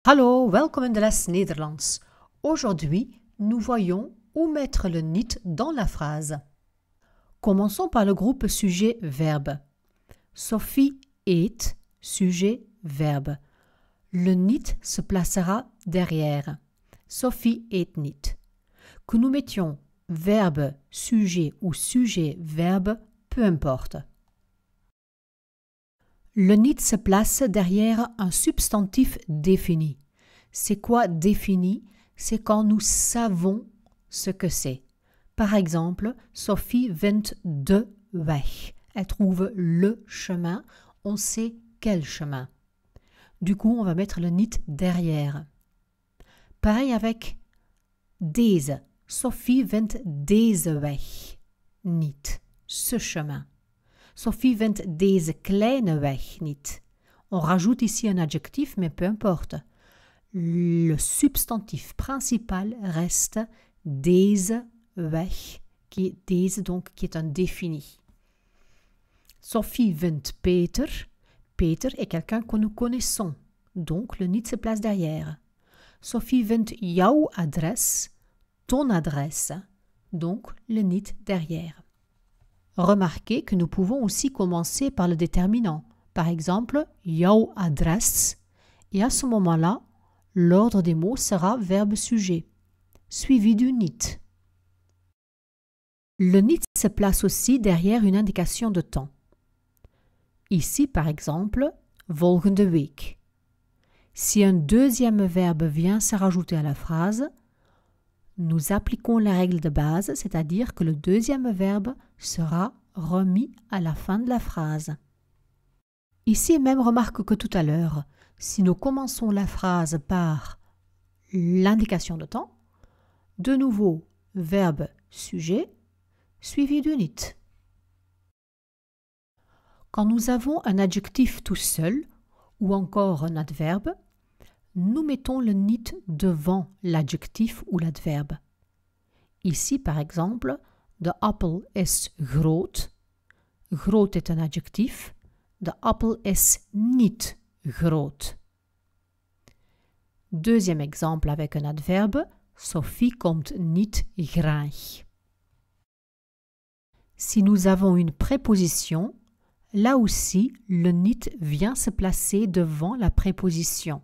Hallo, welkom in de les Nederlands. Aujourd'hui, nous voyons où mettre le niet dans la phrase. Commençons par le groupe sujet-verbe. Sophie eet, sujet-verbe. Le niet se placera derrière. Sophie eet niet. Que nous mettions verbe, sujet ou sujet-verbe, peu importe. Le niet se place derrière un substantif défini. C'est quoi défini? C'est quand nous savons ce que c'est. Par exemple, Sophie vindt de weg. Elle trouve le chemin, on sait quel chemin. Du coup, on va mettre le niet derrière. Pareil avec deze. Sophie vindt deze weg niet, ce chemin. Sophie vindt deze kleine weg niet. On rajoute ici un adjectif, mais peu importe. Le substantif principal reste deze weg, qui est un défini. Sophie vindt Peter. Peter est quelqu'un que nous connaissons, donc le niet se place derrière. Sophie vindt jouw adres, ton adresse, donc le niet derrière. Remarquez que nous pouvons aussi commencer par le déterminant. Par exemple, jouw adres. Et à ce moment-là, l'ordre des mots sera verbe-sujet, suivi du niet. Le niet se place aussi derrière une indication de temps. Ici, par exemple, volgende week. Si un deuxième verbe vient se rajouter à la phrase, nous appliquons la règle de base, c'est-à-dire que le deuxième verbe sera remis à la fin de la phrase. Ici, même remarque que tout à l'heure, si nous commençons la phrase par l'indication de temps, de nouveau verbe sujet suivi du niet. Quand nous avons un adjectif tout seul ou encore un adverbe, nous mettons le niet devant l'adjectif ou l'adverbe. Ici, par exemple, de appel is groot. Groot est un adjectif. De appel is niet groot. Deuxième exemple avec un adverbe. Sophie komt niet graag. Si nous avons une préposition, là aussi, le niet vient se placer devant la préposition.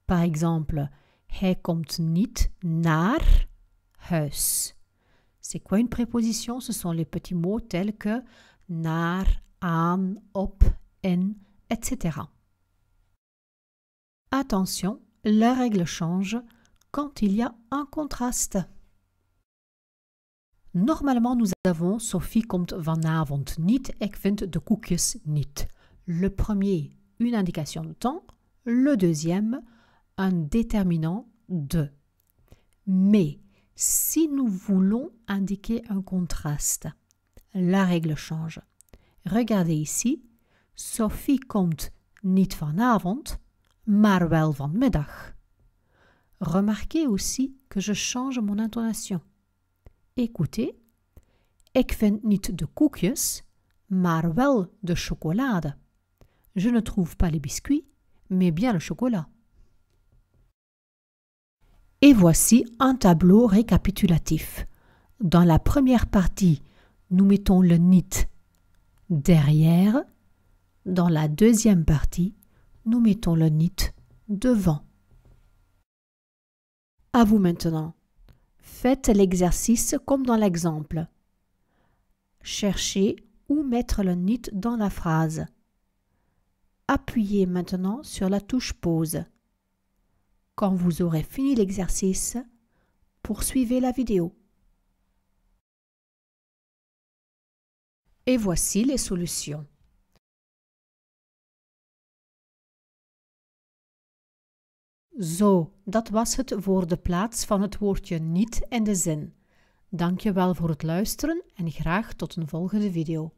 Par exemple, hij komt niet naar huis. C'est quoi une préposition? Ce sont les petits mots tels que naar, aan, op, in, etc. Attention, la règle change quand il y a un contraste. Normalement, nous avons Sophie komt vanavond niet, ik vind de koekjes niet. Le premier, une indication de temps. Le deuxième, un déterminant de. Mais si nous voulons indiquer un contraste, la règle change. Regardez ici, Sophie komt niet vanavond, maar wel vanmiddag. Remarquez aussi que je change mon intonation. Écoutez, ik vind niet de koekjes, maar wel de chocolade. Je ne trouve pas les biscuits, mais bien le chocolat. Et voici un tableau récapitulatif. Dans la première partie, nous mettons le niet derrière. Dans la deuxième partie, nous mettons le niet devant. À vous maintenant. Faites l'exercice comme dans l'exemple. Cherchez où mettre le niet dans la phrase. Appuyez maintenant sur la touche pause. Quand vous aurez fini l'exercice, poursuivez la vidéo. Et voici les solutions. Zo, dat was het voor de plaats van het woordje niet in de zin. Dank je wel voor het luisteren en graag tot een volgende video.